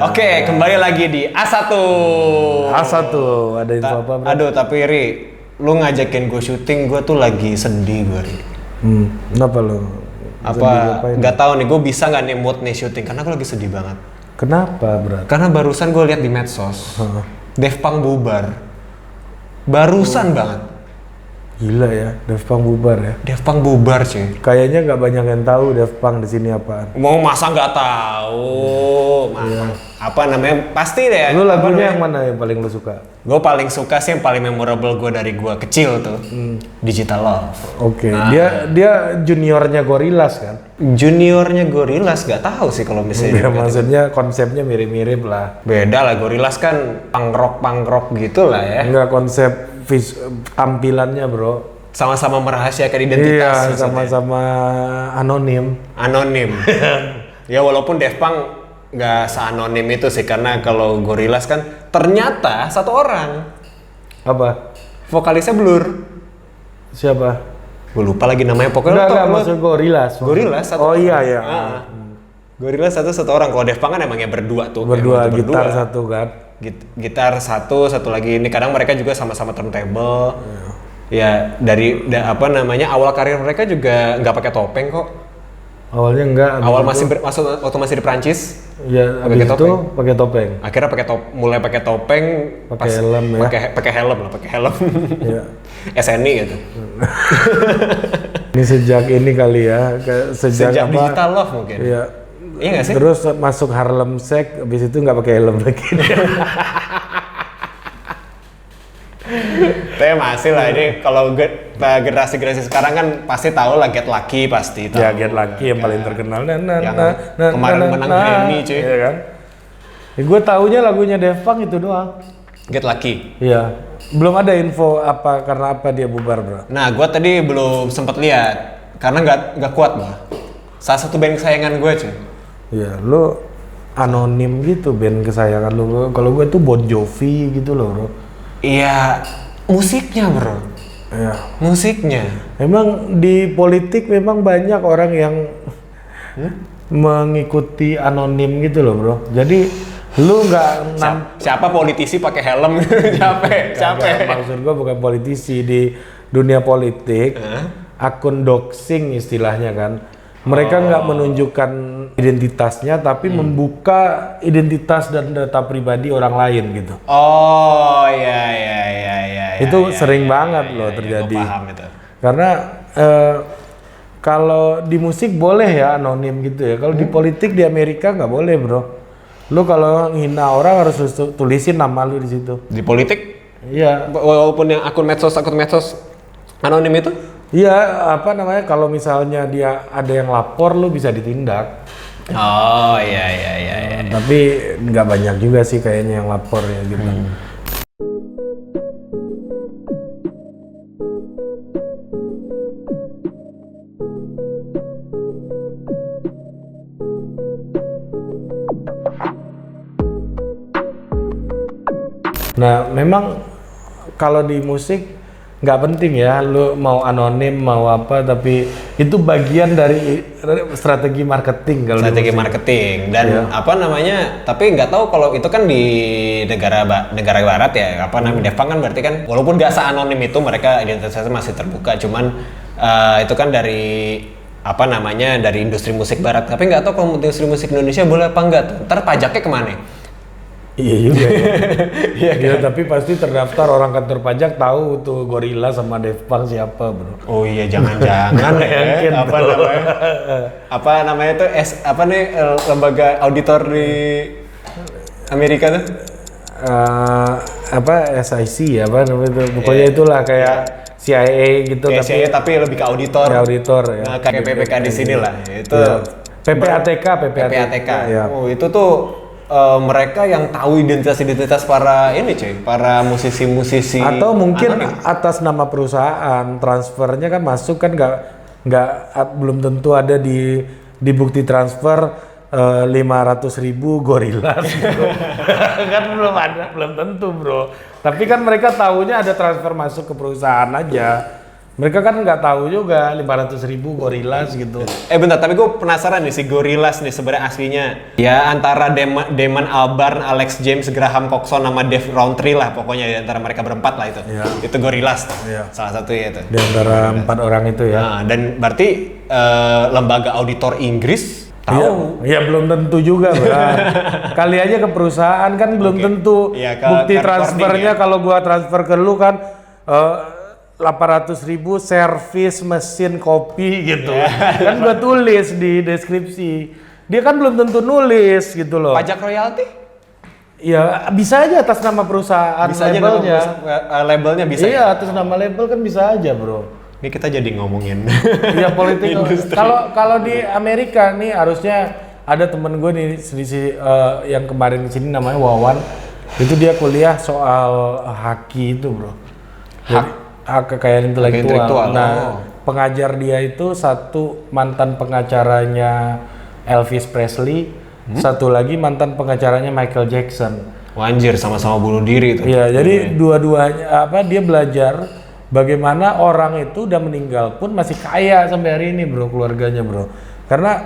Oke, kembali lagi di A1. A1, ada info apa bro? Aduh, tapi Ri, lu ngajakin gue syuting, gue tuh lagi sedih gue, Ri. Kenapa lo? Apa, nggak tahu nih, gue bisa nggak nih mood nih syuting, karena gue lagi sedih banget. Kenapa bro? Karena barusan gue lihat di medsos, Daft Punk bubar. Barusan banget. Gila ya, Daft Punk bubar ya. Daft Punk bubar cuy. Kayaknya nggak banyak yang tahu Daft Punk di sini apaan. Mau masa nggak tahu? Apa namanya? Pasti deh. Lu lagunya yang mana yang paling lu suka? Gue paling suka sih yang paling memorable gue dari gue kecil tuh, Digital Love. Oke, dia juniornya Gorillaz kan? Juniornya Gorillaz gak tahu sih kalau misalnya. Ya, maksudnya konsepnya mirip-mirip lah. Beda lah, Gorillaz kan punk rock gitu lah ya. Enggak konsep tampilannya bro. Sama-sama merahasiakan identitas. Iya, sama-sama anonim. Anonim. Ya walaupun Daft Punk nggak seanonim itu sih, karena kalau Gorillaz kan ternyata satu orang. Apa? Vokalisnya Blur. Siapa? Gue lupa lagi namanya, pokoknya Enggak, maksud Gorillaz. Gorillaz satu Oh orang. iya ya. Gorillaz satu orang. Kalau Daft Punk kan emangnya berdua tuh. Berdua Emang gitar satu kan. Gitar satu lagi ini, kadang mereka juga sama-sama turntable. Ya apa namanya, awal karir mereka juga nggak pakai topeng kok. Awalnya enggak. Awal waktu masih di Prancis. Ya, habis itu pakai topeng. Akhirnya mulai pakai topeng, pakai helm ya. Pakai helm. Iya. SNI gitu. Ini sejak ini kali ya, sejak apa? Digital Love mungkin. Iya. Iya nggak sih? Terus masuk Harlem Shake, habis itu nggak pakai helm lagi. Tapi masih lah, ini kalau generasi sekarang kan pasti tahu lah Get Lucky, pasti tahu. Ya Get Lucky yang paling terkenal. Kemarin menang Grammy cuy. Iya kan? Ya, gue taunya lagunya Daft Punk itu doang. Get Lucky. Iya. Belum ada info karena apa dia bubar bro. Nah, gue tadi belum sempat lihat karena nggak kuat bah. Salah satu band kesayangan gue cuy. Iya, lo anonim gitu band kesayangan lo. Kalau gue tuh Bon Jovi gitu loh bro. Iya, musiknya bro. Iya. Musiknya. Memang di politik memang banyak orang yang mengikuti anonim gitu loh bro. Jadi lu nggak siapa politisi pakai helm? Capek. Maksud gua bukan politisi, di dunia politik akun doxing istilahnya kan. Mereka nggak menunjukkan identitasnya tapi membuka identitas dan data pribadi orang lain gitu. Oh iya. Itu sering banget loh terjadi. Gua paham itu. Karena kalau di musik boleh ya anonim gitu ya. Kalau di politik di Amerika nggak boleh bro. Lu kalau ngina orang harus tulisin nama lu di situ. Di politik? Iya. Walaupun yang akun medsos anonim itu? Iya, apa namanya, kalau misalnya dia ada yang lapor lu bisa ditindak. Oh iya. Tapi nggak banyak juga sih kayaknya yang lapor ya gitu. Nah, memang kalau di musik nggak penting ya, lu mau anonim mau apa, tapi itu bagian dari strategi marketing kalau strategi marketing dan apa namanya, tapi nggak tahu kalau itu kan di negara barat ya, apa namanya, Daft Punk kan berarti kan walaupun nggak se-anonim itu, mereka identitasnya masih terbuka, cuman itu kan dari apa namanya, dari industri musik barat, tapi nggak tahu kalau industri musik Indonesia boleh apa enggak tuh, ntar pajaknya kemana? Iya juga ya. Iya kan? Tapi pasti terdaftar orang kantor pajak tahu tuh Gorillaz sama Daft Punk siapa bro. Oh iya, jangan-jangan ya. Apa namanya tuh lembaga auditor di Amerika tuh? SIC ya, apa namanya itu? Pokoknya itulah kayak CIA gitu. Kayak CIA tapi lebih ke auditor. Ya, auditor ya. Nah, kayak PPK di sini lah. Itu PPATK. Ya. Oh, itu tuh mereka yang tahu identitas para para musisi atau mungkin atas nama perusahaan, transfernya kan masuk kan nggak belum tentu ada di bukti transfer 500.000 Gorillaz gitu. Kan belum tentu bro, tapi kan mereka tahunya ada transfer masuk ke perusahaan aja Mereka kan nggak tahu juga 500.000 Gorillaz gitu. Bentar, tapi gue penasaran nih si Gorillaz nih sebenarnya aslinya. Ya antara Damon Albarn, Alex James, Graham Coxon sama Dave Rowntree lah pokoknya di antara mereka berempat lah itu. Iya. Itu Gorillaz tuh. Iya. Salah satu ya itu. Di antara 4 orang itu ya. Nah, dan berarti lembaga auditor Inggris tahu. Ya belum tentu juga, Bro. Kali aja ke perusahaan kan belum tentu. Iya, Bukti ke transfernya recording, kalau gua transfer ke lu kan 800.000 servis mesin kopi gitu. Kan gua tulis di deskripsi. Dia kan belum tentu nulis gitu loh. Pajak royalti? Ya bisa aja atas nama perusahaan Bisa aja labelnya. labelnya bisa. Iya, atas nama label kan bisa aja, Bro. Ini kita jadi ngomongin. Iya politik. Industri. Kalau di Amerika nih harusnya ada temen gue nih yang kemarin di sini namanya Wawan. Itu dia kuliah soal haki itu, Bro. Hak kekayaan intelektual. Nah, pengajar dia itu satu mantan pengacaranya Elvis Presley, satu lagi mantan pengacaranya Michael Jackson. Anjir, sama-sama bunuh diri itu. Iya, jadi dua-duanya dia belajar bagaimana orang itu udah meninggal pun masih kaya sampai hari ini, Bro, keluarganya, Bro. Karena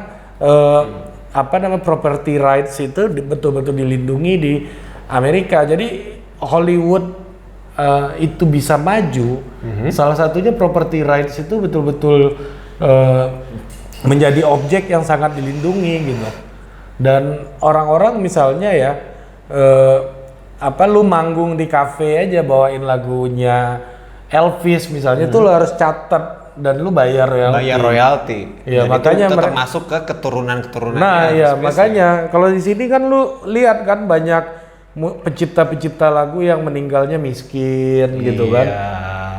property rights itu betul-betul dilindungi di Amerika. Jadi Hollywood itu bisa maju, salah satunya property rights itu betul-betul menjadi objek yang sangat dilindungi gitu. Dan orang-orang misalnya ya, lu manggung di kafe aja bawain lagunya Elvis misalnya, tuh lo harus catat dan lu bayar royalti. Bayar royalti. Ya, dan makanya itu tetap masuk ke keturunan-keturunannya. Nah, ya makanya kalau di sini kan lu lihat kan banyak pencipta-pencipta lagu yang meninggalnya miskin gitu kan.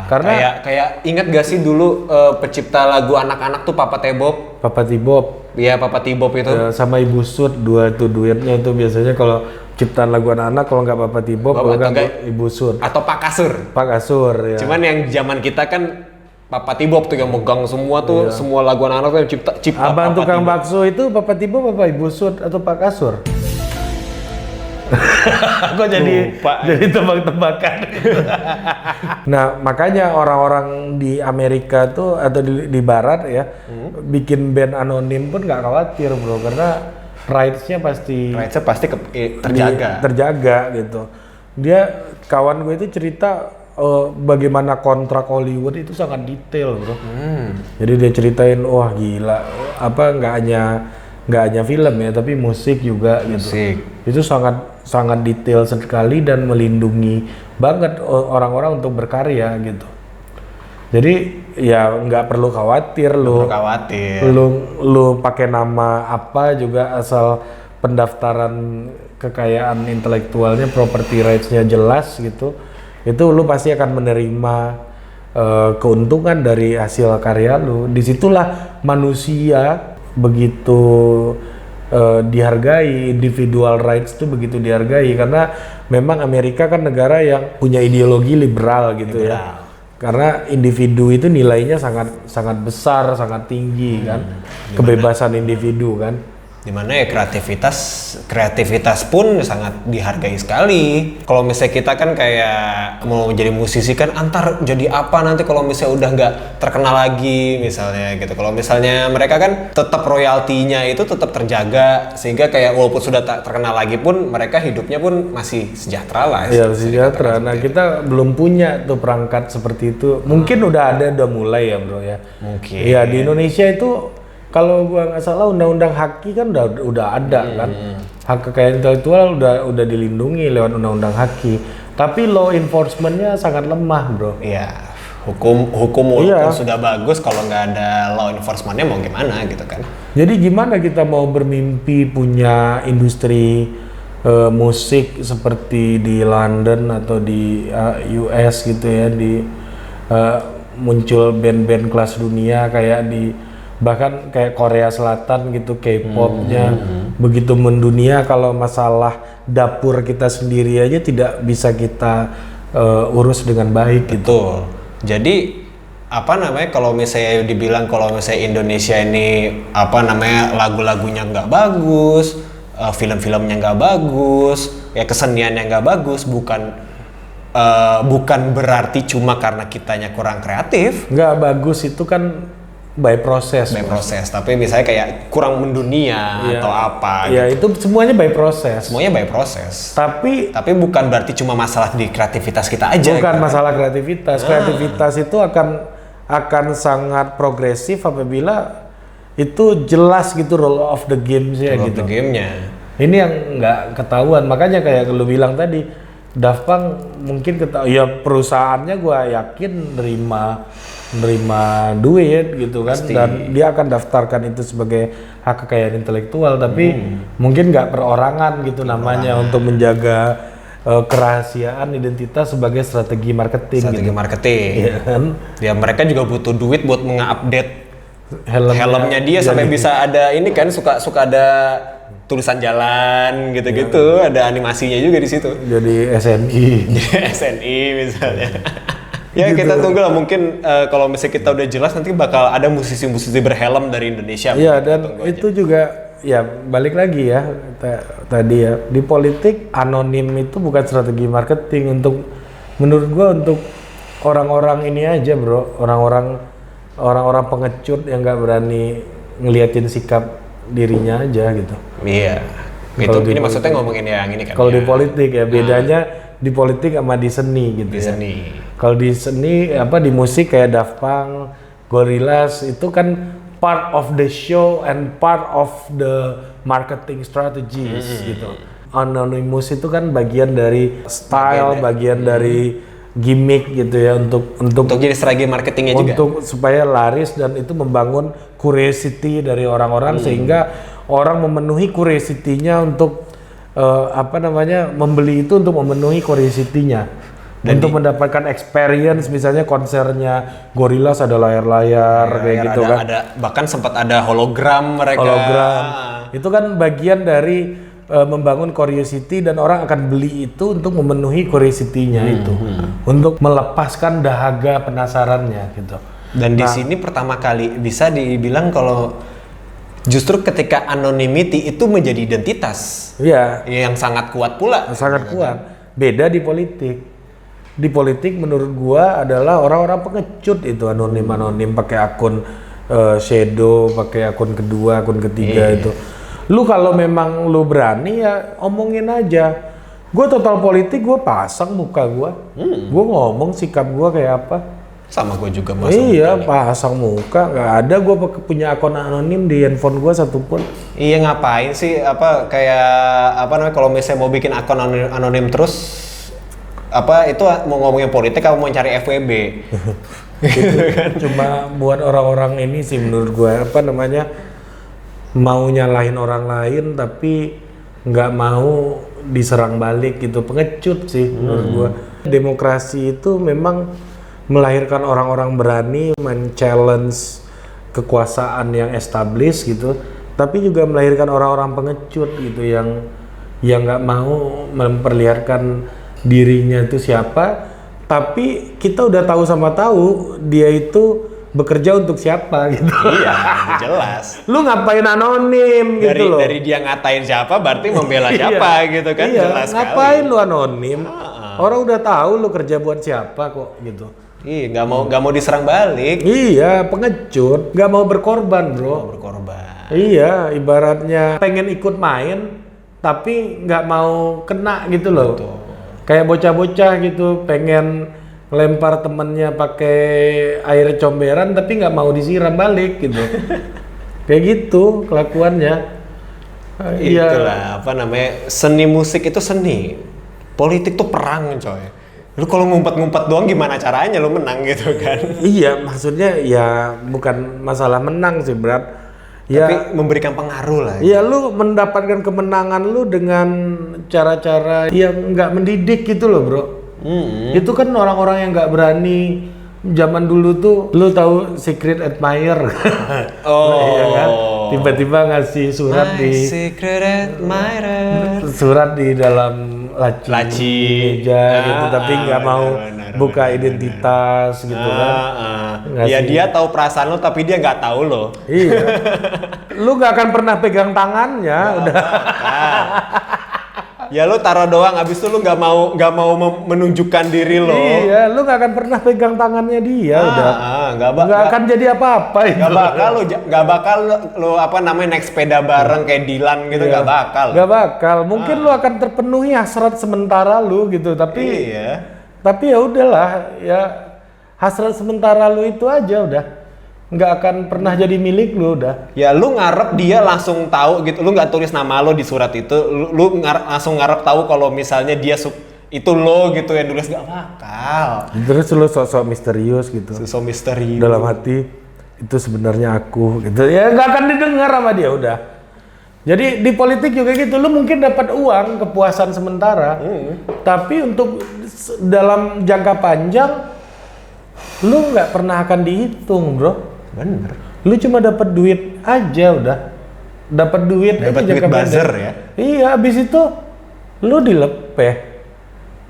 Karena kayak ingat gak sih dulu pencipta lagu anak-anak tuh Papa T-Bob? Papa T-Bob. Iya, Papa T-Bob itu. Ya, sama Ibu Sud, dua itu duetnya itu biasanya kalau ciptaan lagu anak-anak, kalau nggak Papa T-Bob, kalau nggak Ibu Sud. Atau Pak Kasur. Pak Kasur ya. Cuman yang zaman kita kan Papa T-Bob tuh yang megang semua tuh, semua lagu anak-anak tuh yang cipta Abang Papa tukang T-Bob. bakso itu Papa T-Bob apa Ibu Sud atau Pak Kasur? Kok jadi tebak-tebakan. Nah, makanya orang-orang di Amerika tuh atau di Barat ya bikin band anonim pun nggak khawatir, Bro, karena rights-nya pasti terjaga gitu. Dia kawan gue itu cerita bagaimana kontrak Hollywood itu sangat detail, Bro. Jadi dia ceritain, wah gila, nggak hanya film ya, tapi musik juga gitu. Itu sangat detail sekali dan melindungi banget orang-orang untuk berkarya gitu. Jadi ya nggak perlu khawatir lu pakai nama apa juga, asal pendaftaran kekayaan intelektualnya, property rights-nya jelas gitu. Itu lu pasti akan menerima keuntungan dari hasil karya lu. Disitulah manusia begitu dihargai, individual rights itu begitu dihargai, karena memang Amerika kan negara yang punya ideologi liberal gitu ya. Karena individu itu nilainya sangat besar, sangat tinggi kan, kebebasan individu kan. Dimana ya kreativitas pun sangat dihargai sekali. Kalau misalnya kita kan kayak mau jadi musisi kan antar jadi apa nanti kalau misalnya udah nggak terkenal lagi misalnya gitu. Kalau misalnya mereka kan tetap royaltinya itu tetap terjaga, sehingga kayak walaupun sudah tak terkenal lagi pun mereka hidupnya pun masih sejahtera lah. Iya, sejahtera. Nah, kita belum punya tuh perangkat seperti itu. Mungkin udah mulai ya, Bro ya. Mungkin. Iya, di Indonesia itu kalau gua nggak salah undang-undang haki kan udah ada kan. Hak kekayaan intelektual udah dilindungi lewat undang-undang haki. Tapi law enforcement-nya sangat lemah, Bro. Iya. Hukum walaupun sudah bagus, kalau nggak ada law enforcement-nya mau gimana gitu kan. Jadi gimana kita mau bermimpi punya industri musik seperti di London atau di US gitu ya, muncul band-band kelas dunia bahkan kayak Korea Selatan gitu, K-pop-nya begitu mendunia. Kalau masalah dapur kita sendiri aja tidak bisa kita urus dengan baik. Betul. Jadi kalau misalnya dibilang kalau misalnya Indonesia ini lagu-lagunya nggak bagus, film-filmnya nggak bagus, ya keseniannya nggak bagus, bukan bukan berarti cuma karena kitanya kurang kreatif. Nggak bagus itu kan by proses. By proses, tapi misalnya kayak kurang mendunia atau apa. Ya itu semuanya by proses. Semuanya by proses. Tapi bukan berarti cuma masalah di kreativitas kita aja. Bukan masalah kreativitas. Kreativitas itu akan sangat progresif apabila itu jelas gitu rule of the game sih gitu. The game-nya. Ini yang nggak ketahuan, makanya kayak lu bilang tadi, Daft Punk mungkin ya perusahaannya gua yakin nerima duit gitu kan. Pasti. Dan dia akan daftarkan itu sebagai hak kekayaan intelektual, tapi mungkin nggak perorangan gitu namanya untuk menjaga kerahasiaan identitas sebagai strategi marketing. Iya kan? Ya mereka juga butuh duit buat mengupdate helmnya dia sampai bisa ada ini kan suka ada tulisan jalan gitu-gitu, ada animasinya juga di situ. Jadi SNI. SNI misalnya. Ya gitu. Kita tunggu lah, mungkin kalau misalnya kita udah jelas nanti bakal ada musisi-musisi berhelm dari Indonesia. Iya, dan itu aja. Juga ya balik lagi ya tadi ya, di politik anonim itu bukan strategi marketing menurut gua untuk orang-orang ini aja bro, orang-orang pengecut yang nggak berani ngeliatin sikap dirinya aja gitu. Iya. Itu ini maksudnya ngomongin yang ini kan. Kalau di politik ya bedanya di politik sama di seni gitu. Di seni. Kalau di seni di musik kayak Daft Punk, Gorillaz itu kan part of the show and part of the marketing strategies gitu. Anonymous itu kan bagian dari style, bagian dari gimmick gitu ya untuk jadi strategi marketingnya juga. Untuk supaya laris dan itu membangun curiosity dari orang-orang sehingga orang memenuhi curiosity-nya untuk membeli itu untuk memenuhi curiosity-nya. Untuk mendapatkan experience misalnya konsernya Gorillaz ada layar-layar kayak gitu kan. Ada bahkan sempat ada hologram mereka. Hologram. Itu kan bagian dari membangun curiosity dan orang akan beli itu untuk memenuhi curiosity-nya itu. Untuk melepaskan dahaga penasarannya gitu. Dan di sini pertama kali bisa dibilang kalau justru ketika anonymity itu menjadi identitas. Iya. Yang sangat kuat pula. Sangat kuat. Beda di politik. Di politik menurut gua adalah orang-orang pengecut itu anonim pakai akun shadow, pakai akun kedua, akun ketiga itu. Lu kalau memang lu berani ya omongin aja. Gue total politik, gue pasang muka gue. Gue ngomong sikap gue kayak apa. Sama gue juga pasang muka. Pasang muka. Gak ada gue punya akun anonim di handphone gue satupun. Iya ngapain sih kalau misalnya mau bikin akun anonim terus itu mau ngomongin politik atau mau cari FWB. Itu cuma buat orang-orang ini sih menurut gue mau nyalahin orang lain tapi nggak mau diserang balik gitu, pengecut sih menurut gua. Demokrasi itu memang melahirkan orang-orang berani men-challenge kekuasaan yang established gitu, tapi juga melahirkan orang-orang pengecut gitu yang nggak mau memperlihatkan dirinya itu siapa, tapi kita udah tahu dia itu bekerja untuk siapa gitu. Iya, jelas. Lu ngapain anonim gitu loh. Dari dia ngatain siapa berarti membela siapa gitu kan. Iya, jelas ngapain sekali. Lu anonim? Orang udah tahu lu kerja buat siapa kok gitu. Iya, nggak mau diserang balik. Iya, pengecut, nggak mau berkorban, bro. Mau berkorban. Iya, ibaratnya pengen ikut main tapi nggak mau kena gitu loh. Betul. Kayak bocah-bocah gitu pengen lempar temennya pakai air comberan tapi nggak mau disiram balik gitu. Kayak gitu kelakuannya. Itulah seni musik itu seni. Politik tuh perang coy. Lu kalau ngumpet-ngumpet doang gimana caranya lu menang gitu kan. Iya, maksudnya ya bukan masalah menang sih berat. Ya, tapi memberikan pengaruh lah. Iya, lu mendapatkan kemenangan lu dengan cara-cara yang nggak mendidik gitu loh bro. Itu kan orang-orang yang nggak berani. Zaman dulu tuh lu tahu Secret Admirer. Iya kan? Tiba-tiba ngasih surat Secret Admirer. Surat di dalam laci meja gitu, tapi nggak mau buka identitas gitu kan. Ya dia tahu perasaan lo tapi dia nggak tahu lo. Iya. Lu nggak akan pernah pegang tangannya, udah. Ya lu taruh doang, abis itu lu nggak mau menunjukkan diri lo. Iya, lu nggak akan pernah pegang tangannya dia, udah. Nggak akan jadi apa-apa itu. Nggak bakal lu apa namanya naik sepeda bareng kayak Dilan gitu, nggak bakal. Nggak bakal. Mungkin lu akan terpenuhi hasrat sementara lu gitu, tapi ya udahlah, ya hasrat sementara lu itu aja udah. Nggak akan pernah jadi milik lu udah. Ya lu ngarep dia langsung tahu gitu, lu nggak tulis nama lo di surat itu, langsung ngarep tahu kalau misalnya dia itu lo gitu yang nulis, nggak bakal. Terus lu sosok misterius gitu. Sosok misterius. Dalam hati itu sebenarnya aku gitu. Ya nggak akan didengar sama dia udah. Jadi di politik juga gitu, lu mungkin dapat uang, kepuasan sementara, tapi untuk dalam jangka panjang lu nggak pernah akan dihitung, bro. Bener. Lu cuma dapat duit aja udah. Dapat duit buzzer ya. Iya, habis itu lu dilepeh.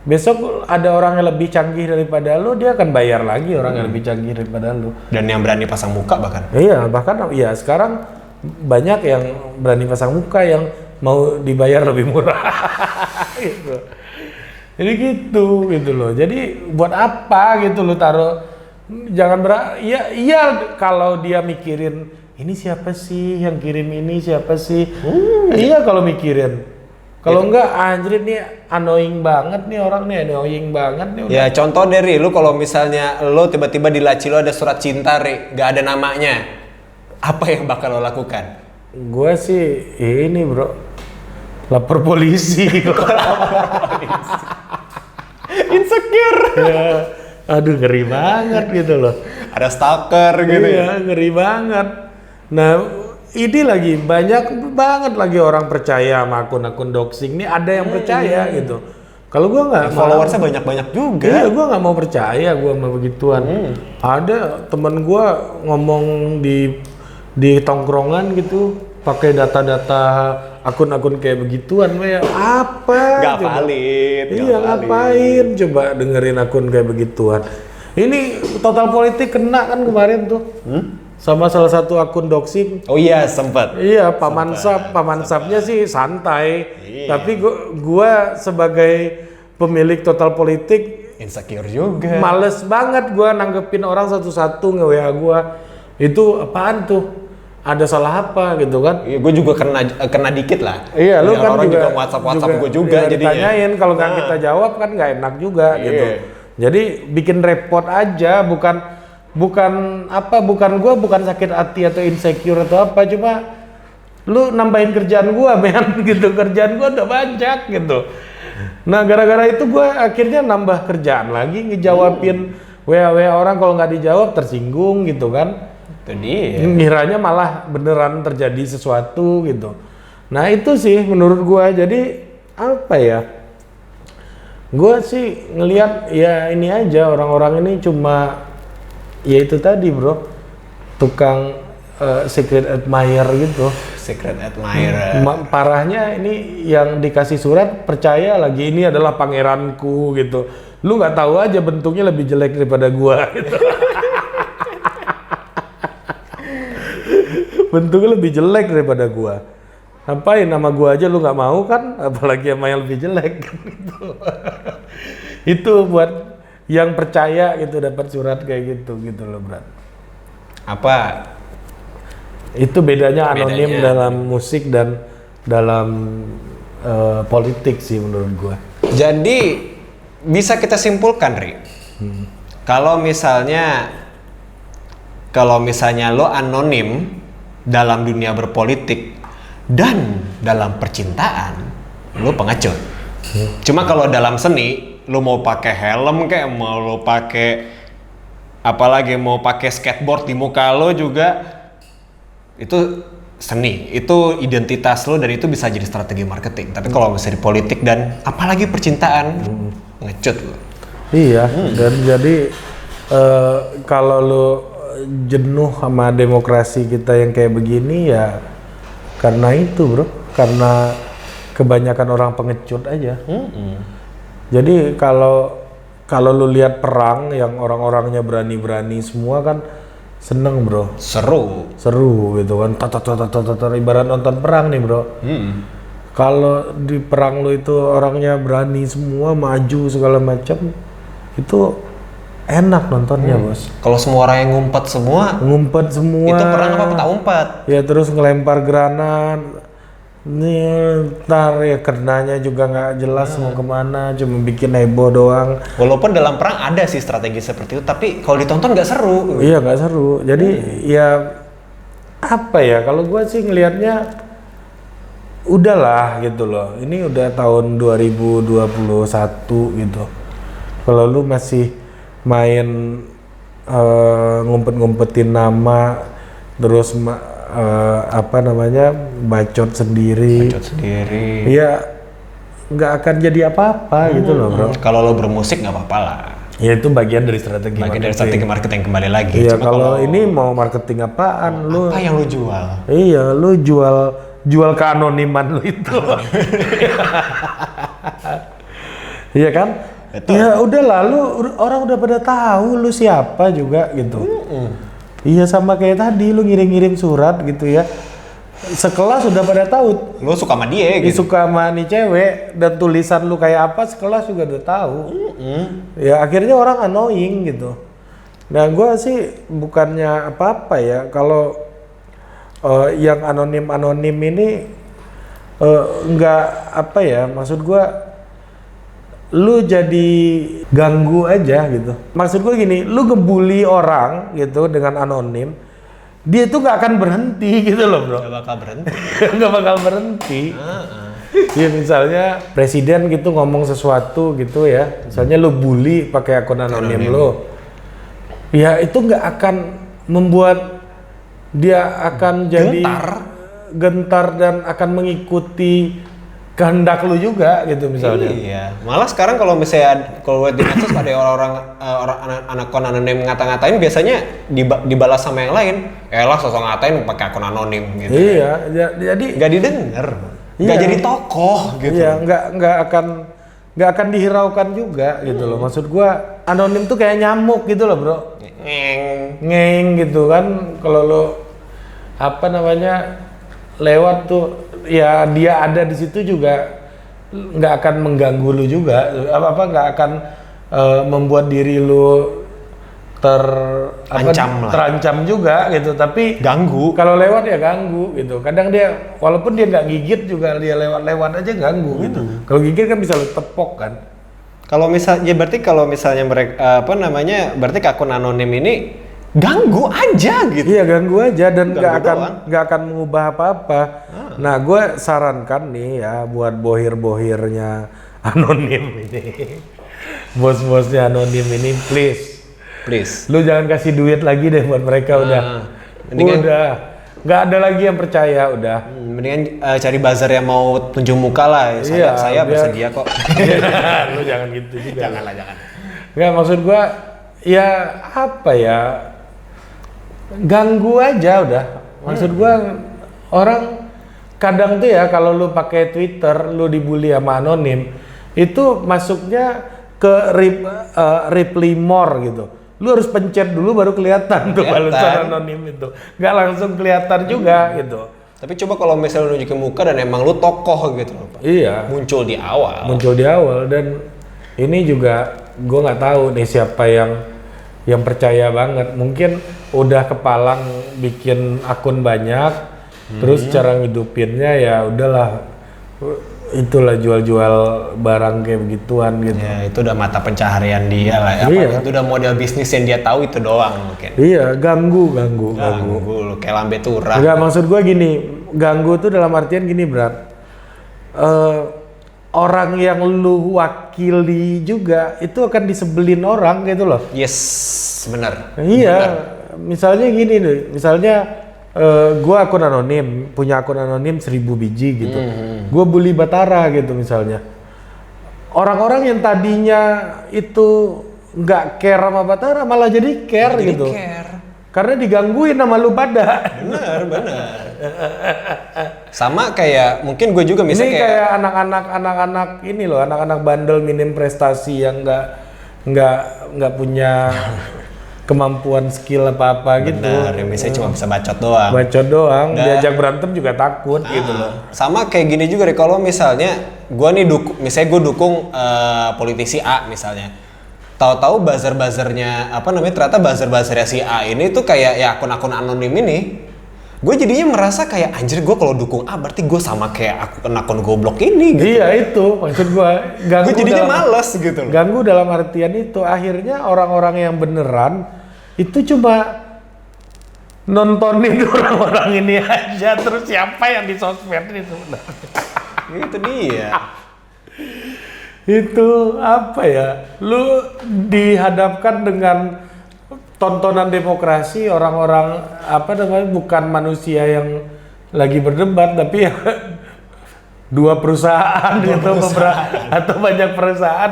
Besok ada orang yang lebih canggih daripada lu, dia akan bayar lagi orang yang lebih canggih daripada lu. Dan yang berani pasang muka bahkan. Iya, bahkan ya sekarang banyak yang berani pasang muka yang mau dibayar lebih murah. Gitu. Jadi gitu loh. Jadi buat apa gitu lu taruh, jangan iya kalau dia mikirin ini siapa sih yang kirim ini, siapa sih, iya kalau mikirin. Kalau enggak, anjir nih annoying banget nih orang nih, annoying banget nih. Ya contoh dari lu, kalau misalnya lu tiba-tiba di laci lu ada surat cinta, nggak ada namanya, apa yang bakal lo lakukan? Gue sih ini bro, lapor polisi. Insecure. Ya, aduh ngeri banget gitu loh. Ada stalker gitu. Iya, ngeri banget. Nah, ini lagi banyak banget lagi orang percaya sama akun-akun doxing. Ini ada yang percaya gitu. Kalau gua nggak, followersnya banyak-banyak juga. Iya, gua nggak mau percaya gua sama begituan. Ada temen gua ngomong di tongkrongan gitu, pakai data-data akun-akun kayak begituan, apa? Gak valid. Iya, ngapain coba dengerin akun kayak begituan? Ini Total Politik kena kan kemarin tuh, sama salah satu akun doxing. Oh iya, sempat. Iya, Paman Sapnya sih santai, tapi gua sebagai pemilik Total Politik insecure juga. males banget gua nanggepin orang satu-satu nge-WA gua. Itu apaan tuh? Ada salah apa gitu kan? Iya, gue juga kena dikit lah. Iya, lu kan orang juga WhatsApp gue juga jadinya. Ditanyain, kalau nggak kita jawab kan nggak enak juga gitu. Jadi bikin repot aja, bukan sakit hati atau insecure atau apa, cuma lu nambahin kerjaan gua men gitu, kerjaan gua udah banyak gitu. Nah, gara-gara itu gua akhirnya nambah kerjaan lagi, ngejawabin WA orang, kalau nggak dijawab tersinggung gitu kan. Itu dia. Ngiranya malah beneran terjadi sesuatu gitu. Nah itu sih menurut gua, jadi apa ya? Gua sih ngelihat ya ini aja, orang-orang ini cuma ya itu tadi bro, tukang secret admirer gitu. Secret admirer. Parahnya ini yang dikasih surat percaya lagi ini adalah pangeranku gitu. Lu nggak tahu aja bentuknya lebih jelek daripada gua gitu. Bentuknya lebih jelek daripada gua. Ngapain nama gua aja lu nggak mau kan, apalagi sama yang lebih jelek kan gitu. Itu buat yang percaya gitu dapat surat kayak gitu loh, Brat. Apa? Itu bedanya anonim dalam musik dan dalam politik sih menurut gua. Jadi bisa kita simpulkan, Ri. Kalau misalnya lo anonim dalam dunia berpolitik dan dalam percintaan, lo pengecut. Cuma kalau dalam seni, lo mau pakai helm kayak mau lo pakai apalagi mau pakai skateboard di muka lo juga, itu seni, itu identitas lo dan itu bisa jadi strategi marketing. Tapi kalau misalnya di politik dan apalagi percintaan, ngecut lo. Iya, dan jadi kalau lo jenuh sama demokrasi kita yang kayak begini ya karena itu bro, karena kebanyakan orang pengecut aja. Jadi kalau lu lihat perang yang orang-orangnya berani-berani semua kan seneng bro, seru gitu kan, ibarat nonton perang nih bro. kalau di perang lu itu orangnya berani semua, maju segala macam, itu enak nontonnya bos. Kalau semua orang yang ngumpet semua, itu perang apa peta umpat? Ya terus ngelempar granat, nih ntar ya kenanya juga nggak jelas mau kemana, cuma bikin heboh doang. Walaupun dalam perang ada sih strategi seperti itu, tapi kalau ditonton nggak seru. Iya nggak seru. Jadi ya apa ya? Kalau gua sih ngelihatnya udahlah gitu loh. Ini udah tahun 2021 gitu. Kalau lu masih main ngumpet-ngumpetin nama, terus apa namanya bacot sendiri. Ya nggak akan jadi apa-apa gitu loh bro. Kalau lo bermusik nggak apa-apa lah. Ya itu bagian dari strategi marketing kembali lagi. Iya kalau ini mau marketing apaan lu? Apa yang lu jual? Iya lu jual keanoniman lu itu. Iya kan? Betul. Ya udah lalu orang udah pada tahu lu siapa juga gitu. Iya sama kayak tadi lu ngirim surat gitu ya. Sekelas sudah pada tahu. Lu suka sama dia gitu. Suka sama nih cewek dan tulisan lu kayak apa sekelas juga udah tahu. Ya akhirnya orang annoying gitu. Nah gua sih bukannya apa-apa ya kalau yang anonim ini nggak apa ya, maksud gua lu jadi ganggu aja gitu. Maksud gue gini, lu ngebully orang gitu dengan anonim, dia tuh nggak akan berhenti gitu loh bro. Gak bakal berhenti. Nggak bakal berhenti. Ya misalnya presiden gitu ngomong sesuatu gitu ya, misalnya lu bully pakai akun anonim lu, ya itu nggak akan membuat dia akan jadi gentar dan akan mengikuti kehendak lu juga gitu misalnya. Iya. Malah sekarang kalau misalnya di medsos ada orang akun anonim ngata-ngatain, biasanya dibalas sama yang lain. Elah sosok ngatain pakai akun anonim gitu. Iya, jadi nggak didengar. Nggak jadi tokoh gitu. Iya, nggak akan dihiraukan juga gitu loh. Maksud gua anonim tuh kayak nyamuk gitu loh, Bro. Ngeng gitu kan, kalau lo apa namanya lewat tuh ya dia ada di situ juga nggak akan mengganggu lu juga, nggak akan membuat diri lu terancam juga gitu, tapi ganggu. Kalau lewat ya ganggu gitu. Kadang dia walaupun dia nggak gigit juga, dia lewat aja ganggu gitu. Kalau gigit kan bisa lu tepok kan. Kalau misalnya berarti kalau misalnya mereka berarti akun anonim ini ganggu aja gitu. Iya ganggu aja dan nggak akan mengubah apa-apa. Nah gue sarankan nih ya buat bohir-bohirnya anonim ini, bos-bosnya anonim ini, please, lu jangan kasih duit lagi deh buat mereka udah nggak ada lagi yang percaya udah. Mendingan cari bazar yang mau tunjuk muka lah. Saya bersedia kok. Lu jangan gitu juga. Jangan. Nggak, maksud gue ya apa ya, ganggu aja udah. Maksud gua orang kadang tuh ya kalau lu pakai Twitter lu dibully sama anonim, itu masuknya ke reply more gitu. Lu harus pencet dulu baru kelihatan tuh balasan anonim itu. Nggak langsung kelihatan juga gitu. Tapi coba kalau misalnya lu nunjukin muka dan emang lu tokoh gitu loh, Pak. Iya. Muncul di awal dan ini juga gua nggak tahu nih siapa yang percaya banget. Mungkin udah kepalang bikin akun banyak, terus cara ngidupinnya ya udahlah, itulah jual-jual barang kayak begituan gitu. Ya itu udah mata pencaharian dia lah. Itu udah model bisnis yang dia tahu itu doang mungkin. Iya, ganggu. Kayak lambe turah. Enggak, maksud gue gini, ganggu tuh dalam artian gini berat. Orang yang lu wakili juga itu akan disebelin orang gitu loh. Yes, benar. Iya, misalnya gini deh, gua akun anonim, punya akun anonim 1000 biji gitu. Gua bully Batara gitu misalnya. Orang-orang yang tadinya itu nggak care sama Batara malah jadi care gitu. Karena digangguin sama lu pada. Benar. Sama kayak mungkin gue juga misalnya kayak anak-anak ini loh, anak-anak bandel minim prestasi yang nggak punya kemampuan skill apa-apa gitu. Benar, yang biasanya cuma bisa bacot doang. Bacot doang, diajak berantem juga takut gitu loh. Sama kayak gini juga deh, kalau misalnya gua nih misalnya gue dukung politisi A misalnya. Tahu-tahu buzzer-buzzernya ternyata buzzer-buzzernya si A ini tuh kayak ya akun-akun anonim ini. Gue jadinya merasa kayak anjir, gue kalau dukung A berarti gue sama kayak akun goblok ini gitu. Iya itu maksud gue. Gue jadinya males gitu loh. Ganggu dalam artian itu akhirnya orang-orang yang beneran itu cuma nontonin orang-orang ini aja, terus siapa yang di sosmed itu sebenarnya. Itu dia. Itu apa ya? Lu dihadapkan dengan tontonan demokrasi, orang-orang bukan manusia yang lagi berdebat tapi ya dua perusahaan atau banyak perusahaan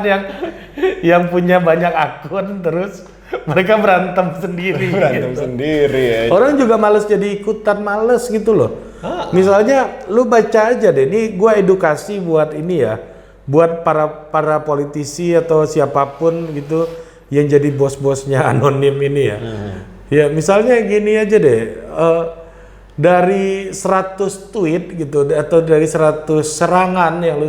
yang punya banyak akun, terus mereka berantem sendiri. Sendiri ya. Orang juga males jadi ikutan, males gitu loh. Misalnya lu baca aja deh, ini gua edukasi buat ini ya, buat para politisi atau siapapun gitu yang jadi bos-bosnya anonim ini ya. Ya misalnya gini aja deh, dari 100 tweet gitu atau dari 100 serangan yang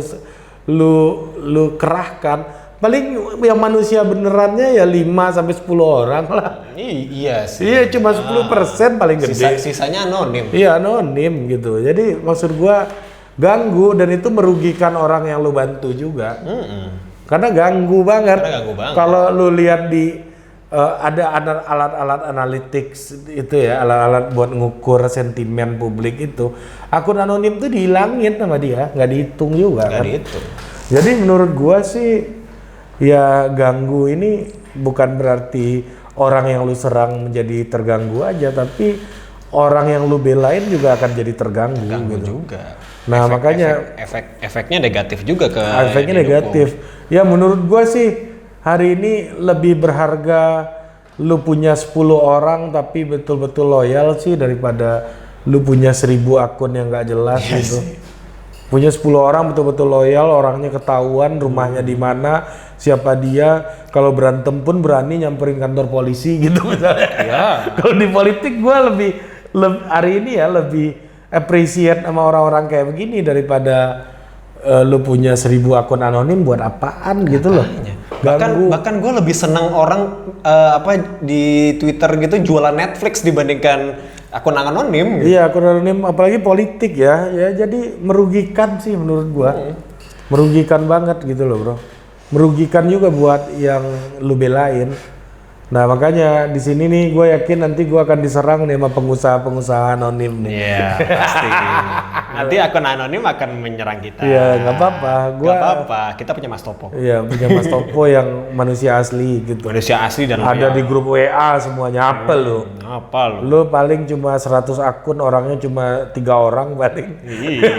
lu kerahkan, paling yang manusia benerannya ya 5-10 orang lah. Iya sih. Iya cuma 10% paling gede. Sisanya anonim. Iya anonim gitu. Jadi maksud gua ganggu, dan itu merugikan orang yang lu bantu juga. Karena ganggu banget. Kalau lu lihat di ada alat-alat analytics itu ya, alat-alat buat ngukur sentimen publik itu, akun anonim tuh dihilangin sama dia, nggak dihitung juga. Nggak dihitung. Jadi menurut gua sih ya ganggu ini bukan berarti orang yang lu serang menjadi terganggu aja, tapi orang yang lu belain juga akan jadi terganggu gitu. Juga. Nah makanya efeknya negatif juga ke. Efeknya negatif. Ya menurut gua sih hari ini lebih berharga lu punya 10 orang tapi betul-betul loyal sih daripada lu punya 1000 akun yang nggak jelas gitu. Punya 10 orang betul-betul loyal, orangnya ketahuan, rumahnya di mana, siapa dia, kalau berantem pun berani nyamperin kantor polisi gitu misalnya. Ya. Kalau di politik gua lebih hari ini ya lebih appreciate sama orang-orang kayak begini daripada lu punya 1000 akun anonim buat apaan gitu loh. Bahkan gue lebih senang orang di Twitter gitu jualan Netflix dibandingkan akun anonim gitu. Iya, akun anonim apalagi politik ya. Ya jadi merugikan sih menurut gua. Merugikan banget gitu loh, Bro. Merugikan juga buat yang lu belain. Nah, makanya di sini nih gue yakin nanti gue akan diserang nih sama pengusaha-pengusaha anonim nih. Iya, pasti. Nanti akun anonim akan menyerang kita. Iya, nggak apa-apa. Nggak apa-apa, kita punya Mas Topo. Iya, punya Mas Topo yang manusia asli gitu. Manusia asli dan ada di grup WA semuanya. Apa lu? Apa lu? Lu paling cuma 100 akun, orangnya cuma 3 orang paling. Iya.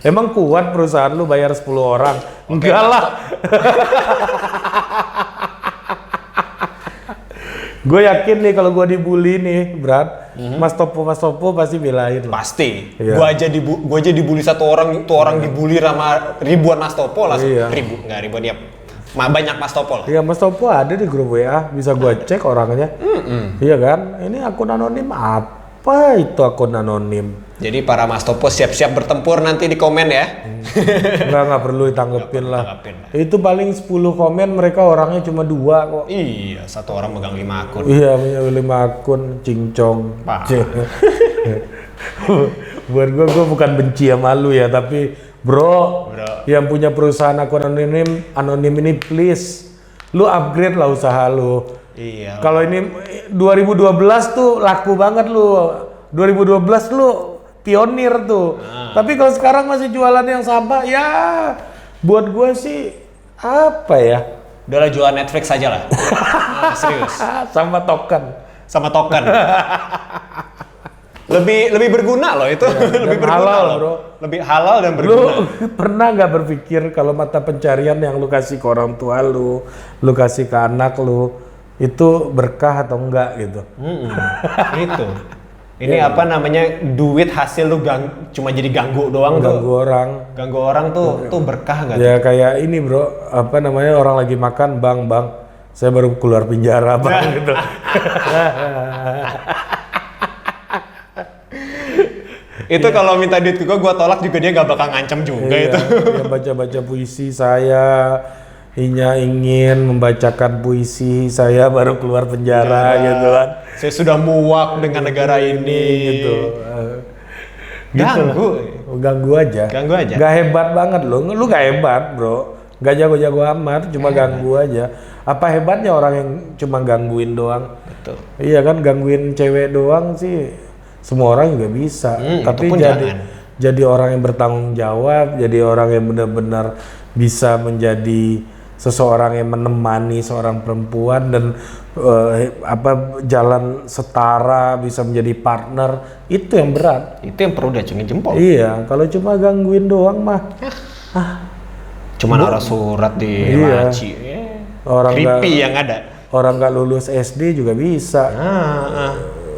Emang kuat perusahaan lu bayar 10 orang? Enggak lah. Gue yakin nih kalau gue dibully nih, Brad, Mas Topo pasti belain. Pasti. Iya. Gue aja dibully satu orang, tuh orang dibully sama ribuan Mas Topo lah. Iya. Ribuan ya. Banyak Mas Topo lah. Iya, Mas Topo ada di grup WA, bisa gue cek orangnya. Iya kan? Ini akun anonim apa itu akun anonim? Jadi para Mas Topo siap-siap bertempur nanti di komen ya. Nggak perlu ditanggepin lah. Itu paling 10 komen mereka orangnya cuma 2 kok. Iya, satu orang megang 5 akun. Iya, punya 5 akun, cincong. Buat gue bukan benci sama lu ya, tapi bro, yang punya perusahaan akun anonim ini please, lu upgrade lah usaha lu. Iya. Kalau ini 2012 tuh laku banget lu. 2012 lu pionir tuh. Tapi kalau sekarang masih jualan yang sama, ya buat gue sih apa ya? Udahlah jualan Netflix aja lah. Serius. Sama token. lebih berguna loh itu. Ya, lebih berguna halal, loh. Bro. Lebih halal dan berguna. Lu pernah nggak berpikir kalau mata pencarian yang lu kasih ke orang tua lu kasih ke anak lu, itu berkah atau enggak gitu? Itu. Ini apa namanya, duit hasil lu cuma jadi ganggu doang tuh. Ganggu orang tuh berkah nggak? Ya kayak ini bro, apa namanya, orang lagi makan bang saya baru keluar penjara bang gitu. Itu kalau minta duit ke gue tolak juga dia nggak bakal ngancam juga itu. Dia baca-baca puisi saya, ingin membacakan puisi saya baru keluar penjara gitu kan. Saya sudah muak dengan negara ini gitu. Ganggu aja. Gak hebat banget lu gak hebat bro. Gak jago-jago amat, cuma ganggu aja. Apa hebatnya orang yang cuma gangguin doang? Betul. Iya kan, gangguin cewek doang sih semua orang juga bisa. Tapi jadi orang yang bertanggung jawab, jadi orang yang benar-benar bisa menjadi seseorang yang menemani seorang perempuan dan jalan setara, bisa menjadi partner, itu yang berat. Itu yang perlu diacungin jempol. Iya, kalau cuma gangguin doang mah. Cuma naruh surat di laci. Orang creepy yang ada. Orang nggak lulus SD juga bisa.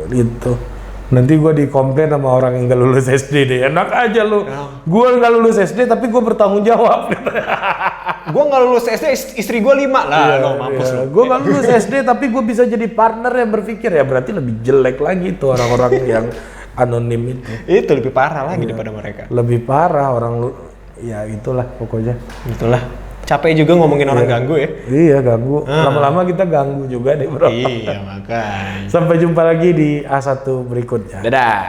Gitu. Nanti gue dikomplain sama orang yang nggak lulus SD deh. Enak aja lu. Gue nggak lulus SD tapi gue bertanggung jawab. Gue nggak lulus SD, istri gue 5 lah. Mampus lu. Gue nggak lulus SD tapi gue bisa jadi partner yang berpikir, ya berarti lebih jelek lagi tuh orang-orang yang anonim itu. Itu lebih parah lagi daripada mereka. Lebih parah ya itulah pokoknya. Itulah. Capek juga ngomongin orang ganggu ya. Iya ganggu. Lama-lama kita ganggu juga deh bro. Iya makanya. Sampai jumpa lagi di A1 berikutnya. Dadah.